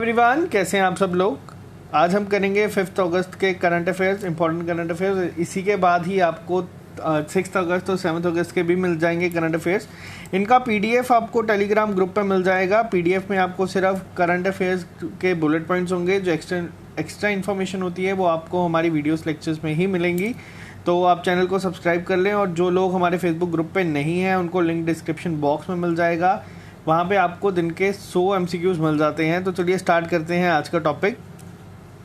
Everyone, कैसे हैं आप सब लोग। आज हम करेंगे 5 अगस्त के current affairs, important current affairs. इसी के बाद ही आपको 6 अगस्त और 7 अगस्त के भी मिल जाएंगे करंट अफेयर्स। इनका पीडीएफ आपको टेलीग्राम ग्रुप पे मिल जाएगा। पीडीएफ में आपको सिर्फ करंट अफेयर्स के बुलेट पॉइंट्स होंगे। जो एक्स्ट्रा इन्फॉर्मेशन होती है वो आपको हमारी वीडियोस लेक्चर्स में ही मिलेंगी। तो आप चैनल को सब्सक्राइब कर लें, और जो लोग हमारे फेसबुक ग्रुप पे नहीं हैं उनको लिंक डिस्क्रिप्शन बॉक्स में मिल जाएगा। वहाँ पे आपको दिन के 100 MCQs मिल जाते हैं। तो चलिए स्टार्ट करते हैं आज का टॉपिक।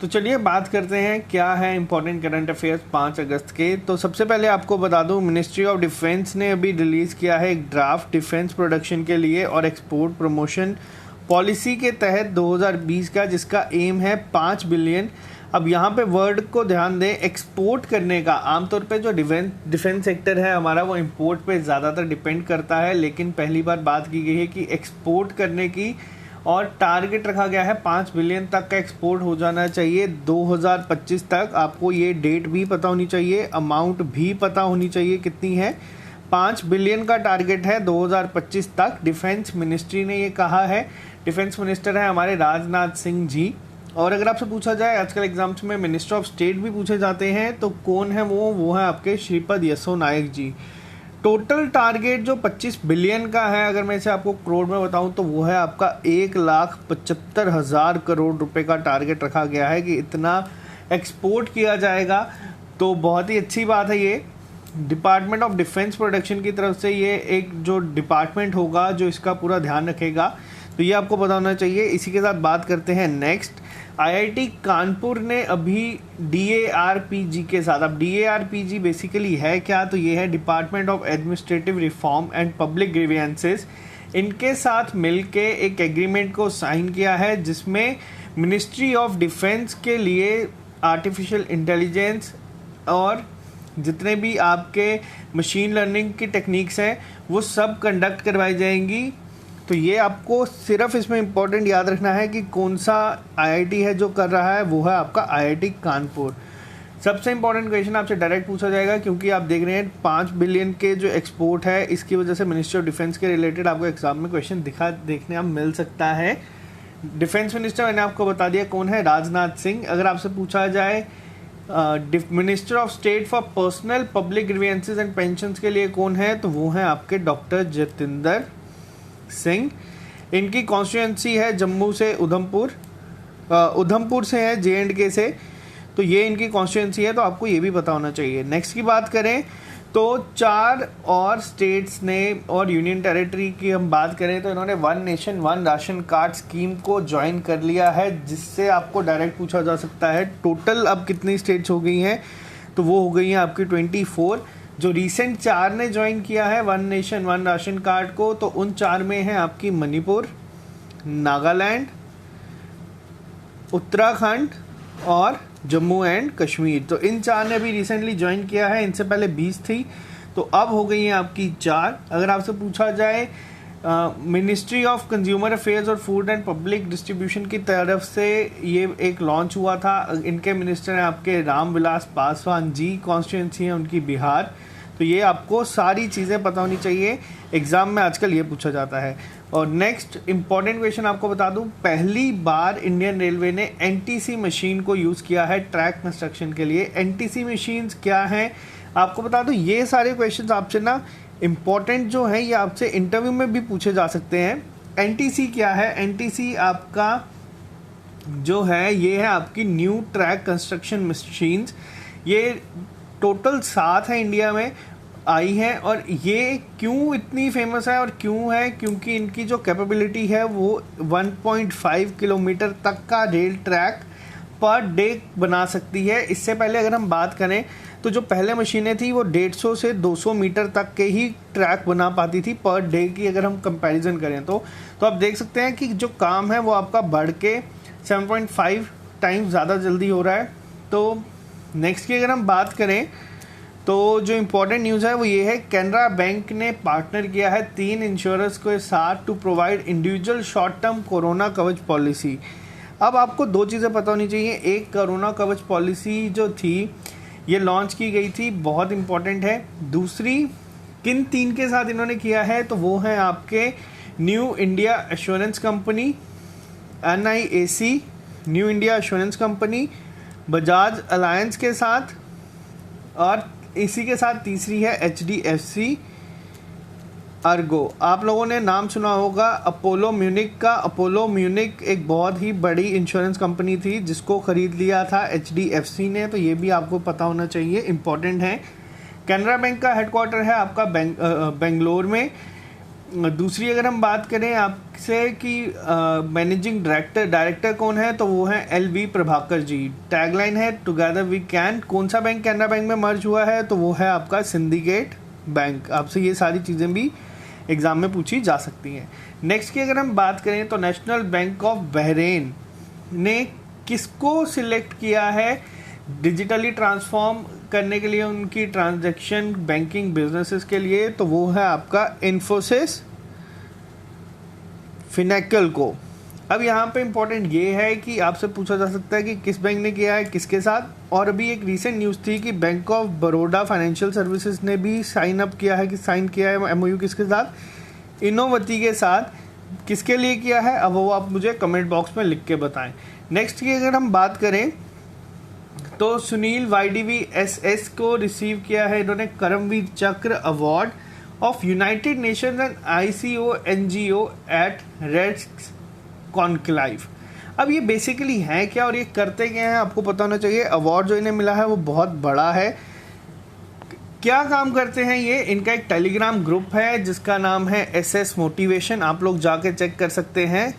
तो चलिए बात करते हैं क्या है इंपॉर्टेंट करंट अफेयर्स 5 अगस्त के। तो सबसे पहले आपको बता दूं, मिनिस्ट्री ऑफ डिफेंस ने अभी रिलीज़ किया है एक ड्राफ्ट डिफेंस प्रोडक्शन के लिए और एक्सपोर्ट प्रमोशन पॉलिसी के तहत 2020 का, जिसका एम है 5 बिलियन। अब यहाँ पे वर्ड को ध्यान दें, एक्सपोर्ट करने का। आमतौर पे जो डिफेंस सेक्टर है हमारा वो इंपोर्ट पे ज़्यादातर डिपेंड करता है, लेकिन पहली बार बात की गई है कि एक्सपोर्ट करने की, और टारगेट रखा गया है 5 बिलियन तक का एक्सपोर्ट हो जाना चाहिए 2025 तक। आपको ये डेट भी पता होनी चाहिए, अमाउंट भी पता होनी चाहिए कितनी है। 5 बिलियन का टारगेट है 2025 तक। डिफेंस मिनिस्ट्री ने ये कहा है। डिफेंस मिनिस्टर है हमारे राजनाथ सिंह जी। और अगर आपसे पूछा जाए, आजकल एग्जाम्स में मिनिस्टर ऑफ स्टेट भी पूछे जाते हैं, तो कौन है वो है आपके श्रीपद यसो नायक जी। टोटल टारगेट जो 25 बिलियन का है, अगर मैं इसे आपको करोड़ में बताऊं तो वो है आपका 1,75,000 करोड़ रुपए का टारगेट रखा गया है कि इतना एक्सपोर्ट किया जाएगा। तो बहुत ही अच्छी बात है। ये डिपार्टमेंट ऑफ डिफेंस प्रोडक्शन की तरफ से ये एक जो डिपार्टमेंट होगा जो इसका पूरा ध्यान रखेगा, तो ये आपको पता होना चाहिए। इसी के साथ बात करते हैं नेक्स्ट। आईआईटी कानपुर ने अभी DARPG के साथ, अब DARPG बेसिकली है क्या, तो ये है department of administrative reform and public grievances. इनके साथ मिलके एक एग्रीमेंट को साइन किया है, जिसमें मिनिस्ट्री ऑफ डिफेंस के लिए आर्टिफिशियल इंटेलिजेंस और जितने भी आपके मशीन लर्निंग की टेक्निक्स हैं वो सब कंडक्ट करवाई जाएंगी। तो ये आपको सिर्फ इसमें इम्पोर्टेंट याद रखना है कि कौन सा आईआईटी है जो कर रहा है, वो है आपका आईआईटी कानपुर। सबसे इम्पोर्टेंट क्वेश्चन आपसे डायरेक्ट पूछा जाएगा, क्योंकि आप देख रहे हैं 5 बिलियन के जो एक्सपोर्ट है, इसकी वजह से मिनिस्ट्री ऑफ डिफेंस के रिलेटेड आपको एग्जाम में क्वेश्चन देखने आप मिल सकता है। डिफेंस मिनिस्टर मैंने आपको बता दिया कौन है, राजनाथ सिंह। अगर आपसे पूछा जाए minister of state for personnel public grievances and pensions के लिए कौन है, तो वो है आपके डॉक्टर जितेंद्र सिंह। इनकी कॉन्स्टिट्यूएंसी है जम्मू से उधमपुर से है, JNK से। तो ये इनकी कॉन्स्टिट्यूएंसी है, तो आपको ये भी पता होना चाहिए। नेक्स्ट की बात करें तो 4 और स्टेट्स ने और यूनियन टेरिटरी की हम बात करें तो इन्होंने 1 नेशन 1 राशन कार्ड स्कीम को ज्वाइन कर लिया है, जिससे आपको डायरेक्ट पूछा जा सकता है टोटल अब कितनी स्टेट्स हो गई हैं, तो वो हो गई हैं आपकी 24। जो रिसेंट 4 ने ज्वाइन किया है 1 नेशन 1 राशन कार्ड को, तो उन 4 में है आपकी मणिपुर, नागालैंड, उत्तराखंड और जम्मू एंड कश्मीर। तो इन 4 ने भी रिसेंटली ज्वाइन किया है। इनसे पहले 20 थी, तो अब हो गई हैं आपकी 4। अगर आपसे पूछा जाए मिनिस्ट्री ऑफ कंज्यूमर अफेयर्स और फूड एंड पब्लिक डिस्ट्रीब्यूशन की तरफ से ये एक लॉन्च हुआ था। इनके मिनिस्टर हैं आपके रामविलास पासवान जी, कॉन्स्टिट्यूंसी है उनकी बिहार। तो ये आपको सारी चीज़ें पता होनी चाहिए, एग्जाम में आजकल ये पूछा जाता है। और नेक्स्ट इंपॉर्टेंट क्वेश्चन आपको बता दूं, पहली बार इंडियन रेलवे ने NTC मशीन को यूज़ किया है ट्रैक कंस्ट्रक्शन के लिए। NTC मशीन्स क्या हैं आपको बता दूं। ये सारे क्वेश्चन आपसे ना इम्पॉर्टेंट जो है ये आपसे इंटरव्यू में भी पूछे जा सकते हैं। NTC क्या है, NTC आपका जो है ये है आपकी न्यू ट्रैक कंस्ट्रक्शन मशीन्स। ये टोटल 7 है इंडिया में आई है, और ये क्यों इतनी फेमस है और क्यों है, क्योंकि इनकी जो कैपेबिलिटी है वो 1.5 किलोमीटर तक का रेल ट्रैक पर डे बना सकती है। इससे पहले अगर हम बात करें तो जो पहले मशीनें थी वो 150 से 200 मीटर तक के ही ट्रैक बना पाती थी पर डे की, अगर हम कंपैरिजन करें तो आप देख सकते हैं कि जो काम है वो आपका बढ़ के 7.5 टाइम्स ज़्यादा जल्दी हो रहा है। तो नेक्स्ट की अगर हम बात करें तो जो इम्पोर्टेंट न्यूज़ है वो ये है, कैनरा बैंक ने पार्टनर किया है 3 इंश्योरेंस के साथ to provide individual short term Corona Kavach policy. अब आपको 2 चीज़ें पता होनी चाहिए। एक, कोरोना कवच पॉलिसी जो थी ये लॉन्च की गई थी, बहुत इंपॉर्टेंट है। दूसरी, किन 3 के साथ इन्होंने किया है, तो वो है आपके new India assurance company, NIAC, new India assurance company, Bajaj alliance के साथ, और इसी के साथ तीसरी है HDFC अर्गो। आप लोगों ने नाम सुना होगा अपोलो म्यूनिक का। अपोलो म्यूनिक एक बहुत ही बड़ी इंश्योरेंस कंपनी थी जिसको खरीद लिया था HDFC ने, तो ये भी आपको पता होना चाहिए, इम्पॉर्टेंट है। कैनरा बैंक का हेडक्वार्टर है आपका बेंगलोर में। दूसरी अगर हम बात करें आपसे कि मैनेजिंग डायरेक्टर कौन है, तो वो है LV प्रभाकर जी। टैगलाइन है टुगेदर वी कैन। कौन सा बैंक कैनरा बैंक में मर्ज हुआ है, तो वो है आपका सिंडिकेट बैंक। आपसे ये सारी चीज़ें भी एग्जाम में पूछी जा सकती हैं। नेक्स्ट की अगर हम बात करें तो नेशनल बैंक ऑफ बहरेन ने किसको सिलेक्ट किया है डिजिटली ट्रांसफॉर्म करने के लिए उनकी ट्रांजैक्शन बैंकिंग बिजनेसेस के लिए, तो वो है आपका इन्फोसिस फिनेकल को। अब यहाँ पे इम्पोर्टेंट ये है कि आपसे पूछा जा सकता है कि किस बैंक ने किया है, किसके साथ। और अभी एक रीसेंट न्यूज़ थी कि bank of Baroda financial services ने भी साइन किया है MOU किसके साथ, इनोवती के साथ। किसके लिए किया है अब वो आप मुझे कमेंट बॉक्स में लिख के बताएं। नेक्स्ट की अगर हम बात करें तो सुनील YDV SS को रिसीव किया है इन्होंने Karmaveer Chakra award of United Nations and ICO NGO at Red conclave. अब ये बेसिकली है क्या और ये करते क्या हैं आपको पता होना चाहिए। अवार्ड जो इन्हें मिला है वो बहुत बड़ा है। क्या काम करते हैं ये, इनका एक टेलीग्राम ग्रुप है जिसका नाम है SS मोटिवेशन, आप लोग जाके चेक कर सकते हैं।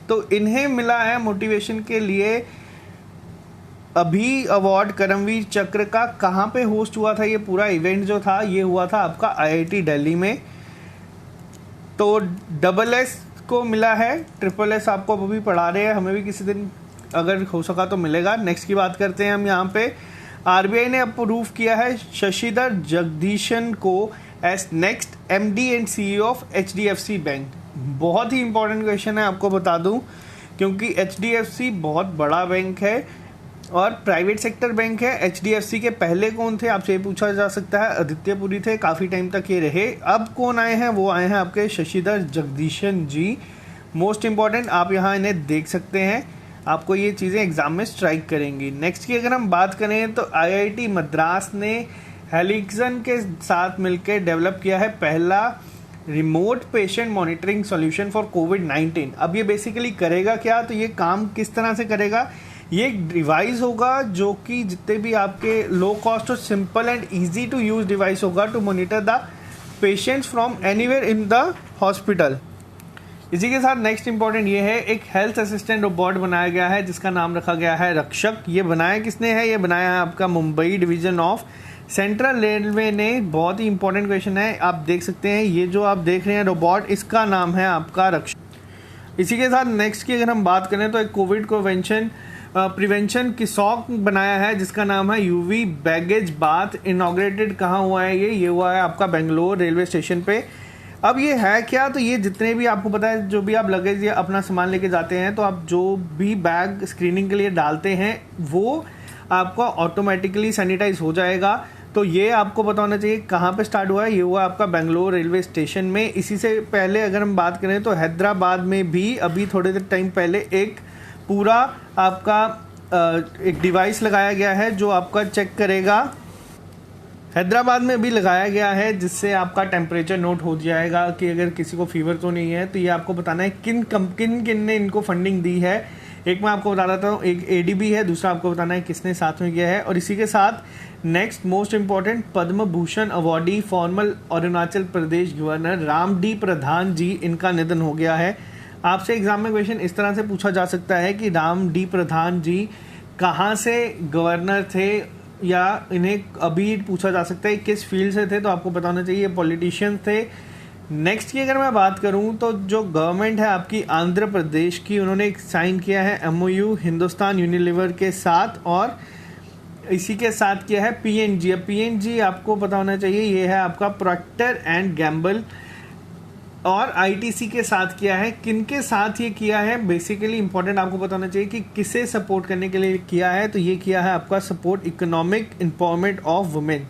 तो इन्हें मिला है मोटिवेशन के लिए अभी अवार्ड करमवीर चक्र का। कहाँ पे होस्ट हुआ था ये पूरा इवेंट जो था, ये हुआ था आपका IIT दिल्ली में। तो SS को मिला है, SSS आपको अभी पढ़ा रहे हैं, हमें भी किसी दिन अगर हो सका तो मिलेगा। नेक्स्ट की बात करते हैं हम यहाँ पे। RBI ने अप्रूव किया है शशिधर जगदीशन को as next MD and CEO of HDFC bank. बहुत ही इंपॉर्टेंट क्वेश्चन है, आपको बता दूं, क्योंकि HDFC बहुत बड़ा बैंक है और प्राइवेट सेक्टर बैंक है। HDFC के पहले कौन थे आपसे पूछा जा सकता है, आदित्यपुरी थे, काफ़ी टाइम तक ये रहे। अब कौन आए हैं, वो आए हैं आपके शशिधर जगदीशन जी। मोस्ट इम्पॉर्टेंट, आप यहाँ इन्हें देख सकते हैं, आपको ये चीज़ें एग्जाम में स्ट्राइक करेंगी। नेक्स्ट की अगर हम बात करें तो IIT मद्रास ने हेलिक्सन के साथ मिलकर डेवलप किया है पहला remote patient monitoring solution for कोविड-19। अब ये बेसिकली करेगा क्या, तो ये काम किस तरह से करेगा, ये एक डिवाइस होगा जो कि जितने भी आपके लो कॉस्ट और simple and easy to use device होगा to monitor the patients from anywhere in the hospital. इसी के साथ नेक्स्ट इंपॉर्टेंट ये है, एक हेल्थ असिस्टेंट रोबोट बनाया गया है जिसका नाम रखा गया है रक्षक। ये बनाया किसने है, ये बनाया है आपका Mumbai division of central railway ने। बहुत ही इंपॉर्टेंट क्वेश्चन है, आप देख सकते हैं ये जो आप देख रहे हैं रोबोट, इसका नाम है आपका रक्षक। इसी के साथ नेक्स्ट की अगर हम बात करें तो एक कोविड प्रिवेंशन की सॉक बनाया है जिसका नाम है UV बैगेज बाथ। इनॉग्रेटेड कहाँ हुआ है, ये हुआ है आपका बेंगलोर रेलवे स्टेशन पे। अब ये है क्या, तो ये जितने भी आपको पता है, जो भी आप लगेज या अपना सामान लेके जाते हैं, तो आप जो भी बैग स्क्रीनिंग के लिए डालते हैं वो आपका ऑटोमेटिकली सैनिटाइज हो जाएगा। तो ये आपको पता होना चाहिए कहाँ पे स्टार्ट हुआ है, ये हुआ आपका बेंगलोर रेलवे स्टेशन में। इसी से पहले अगर हम बात करें तो हैदराबाद में भी अभी थोड़े देर टाइम पहले एक पूरा आपका एक डिवाइस लगाया गया है जो आपका चेक करेगा। हैदराबाद में भी लगाया गया है जिससे आपका टेम्परेचर नोट हो जाएगा कि अगर किसी को फीवर तो नहीं है। तो ये आपको बताना है किन ने इनको फंडिंग दी है। एक मैं आपको बता देता हूँ, एक ADB है, दूसरा आपको बताना है किसने साथ में किया है। और इसी के साथ next most important, Padma Bhushan awardee formal Arunachal Pradesh governor Ram D प्रधान जी, इनका निधन हो गया है। आपसे एग्जाम में क्वेश्चन इस तरह से पूछा जा सकता है कि राम D प्रधान जी कहाँ से गवर्नर थे, या इन्हें अभी पूछा जा सकता है किस फील्ड से थे, तो आपको पता होना चाहिए पॉलिटिशियन थे। नेक्स्ट की अगर मैं बात करूं तो जो गवर्नमेंट है आपकी आंध्र प्रदेश की, उन्होंने एक साइन किया है MOU हिंदुस्तान यूनिलीवर के साथ, और इसी के साथ किया है PNG। अब PNG आपको पता होना चाहिए ये है आपका प्रोक्टर एंड गैम्बल, और ITC के साथ किया है। किनके साथ ये किया है, बेसिकली इंपॉर्टेंट आपको पता होना चाहिए कि किसे सपोर्ट करने के लिए किया है, तो ये किया है आपका support economic empowerment of women.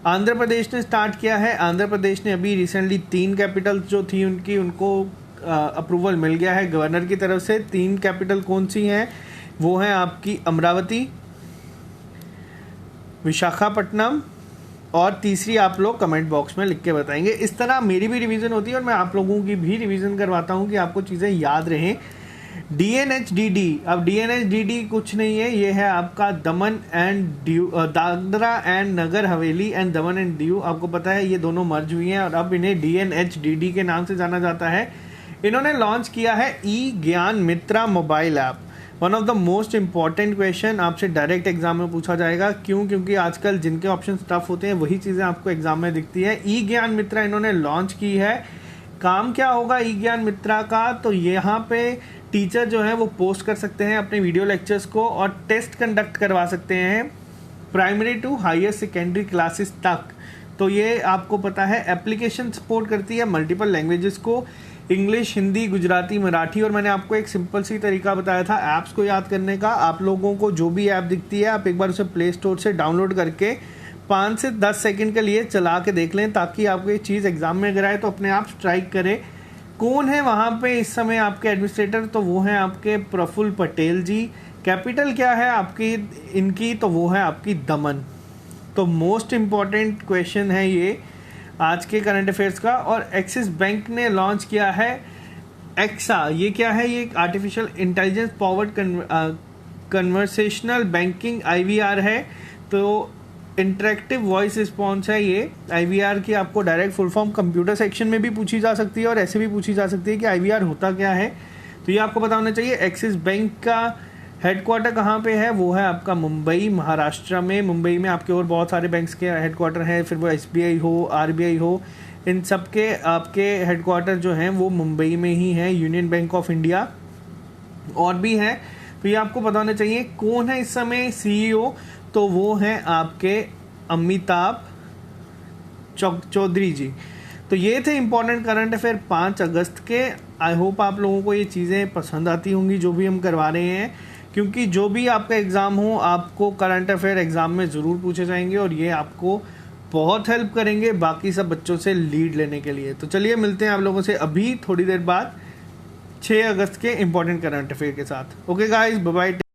Andhra Pradesh ने स्टार्ट किया है। आंध्र प्रदेश ने अभी रिसेंटली 3 कैपिटल जो थी उनको अप्रूवल मिल गया है गवर्नर की तरफ से। 3 कैपिटल कौन सी हैं? वो हैं आपकी अमरावती, विशाखापट्टनम और तीसरी आप लोग कमेंट बॉक्स में लिख के बताएंगे। इस तरह मेरी भी रिवीजन होती है और मैं आप लोगों की भी रिवीजन करवाता हूँ कि आपको चीज़ें याद रहें। DNHDD, अब DNHDD कुछ नहीं है, ये है आपका दमन and Diu, Dadra and Nagar Haveli and Daman and Diu. आपको पता है ये दोनों मर्ज हुई हैं और अब इन्हें DNHDD के नाम से जाना जाता है। इन्होंने लॉन्च किया है E Gyan Mitra mobile app. One of the most important question आपसे डायरेक्ट एग्जाम में पूछा जाएगा। क्यों? क्योंकि आजकल जिनके ऑप्शन टफ होते हैं वही चीज़ें आपको एग्जाम में दिखती है। ई ज्ञान मित्रा इन्होंने लॉन्च की है। काम क्या होगा ई ज्ञान मित्रा का? तो यहाँ पे टीचर जो है वो पोस्ट कर सकते हैं अपने वीडियो लेक्चर्स को और टेस्ट कंडक्ट करवा सकते हैं primary to higher secondary classes तक। तो ये आपको पता है एप्लीकेशन सपोर्ट करती है मल्टीपल लैंग्वेजेस को, इंग्लिश, हिंदी, गुजराती, मराठी। और मैंने आपको एक सिंपल सी तरीका बताया था ऐप्स को याद करने का। आप लोगों को जो भी ऐप दिखती है आप एक बार उसे प्ले स्टोर से डाउनलोड करके 5 से 10 सेकंड के लिए चला के देख लें, ताकि आपको ये चीज़ एग्जाम में अगर आए तो अपने आप स्ट्राइक करे। कौन है वहाँ पे इस समय आपके एडमिनिस्ट्रेटर? तो वो हैं आपके प्रफुल्ल पटेल जी। कैपिटल क्या है आपकी इनकी? तो वो है आपकी दमन। तो मोस्ट इम्पॉर्टेंट क्वेश्चन है ये आज के करंट अफेयर्स का। और एक्सिस बैंक ने लॉन्च किया है एक्सा। ये क्या है? ये artificial intelligence powered conversational banking IVR है। तो इंटरेक्टिव वॉइस रिस्पॉन्स है ये IVR की। आपको direct full form computer section में भी पूछी जा सकती है और ऐसे भी पूछी जा सकती है कि IVR होता क्या है। तो ये आपको पता होना चाहिए। एक्सिस बैंक का हेडक्वार्टर कहाँ पे है? वो है आपका मुंबई, महाराष्ट्र में। मुंबई में आपके और बहुत सारे बैंक्स के हेडक्वार्टर हैं, फिर वो SBI हो, RBI हो, इन सब के आपके हेडक्वार्टर जो हैं वो मुंबई में ही हैं। यूनियन बैंक ऑफ इंडिया और भी हैं। तो ये आपको पता होना चाहिए। कौन है इस समय CEO? तो वो हैं आपके अमिताभ चौधरी जी। तो ये थे इंपॉर्टेंट करंट अफेयर 5 अगस्त के। आई होप आप लोगों को ये चीज़ें पसंद आती होंगी जो भी हम करवा रहे हैं, क्योंकि जो भी आपका एग्ज़ाम हो आपको करंट अफेयर एग्ज़ाम में ज़रूर पूछे जाएंगे और ये आपको बहुत हेल्प करेंगे बाकी सब बच्चों से लीड लेने के लिए। तो चलिए मिलते हैं आप लोगों से अभी थोड़ी देर बाद 6 अगस्त के इंपॉर्टेंट करंट अफेयर के साथ। Okay guys, bye bye.